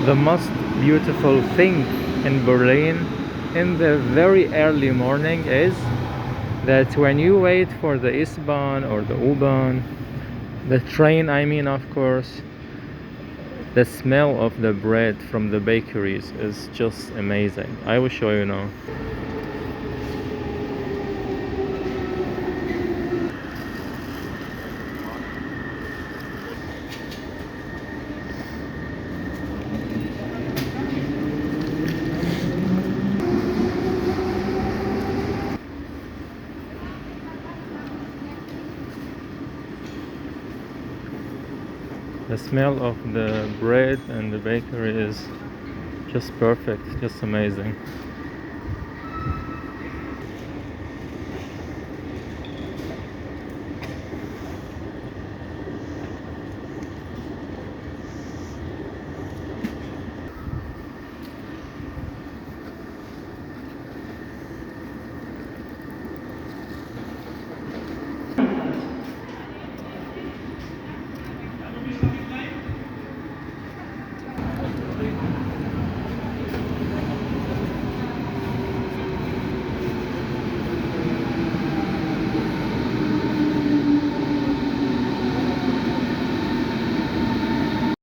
The most beautiful thing in Berlin in the very early morning is that when you wait for the S-Bahn or the U-Bahn, the train, I mean, of course, the smell of the bread from the bakeries is just amazing. I will show you now. The smell of the bread and the bakery is just perfect, just amazing.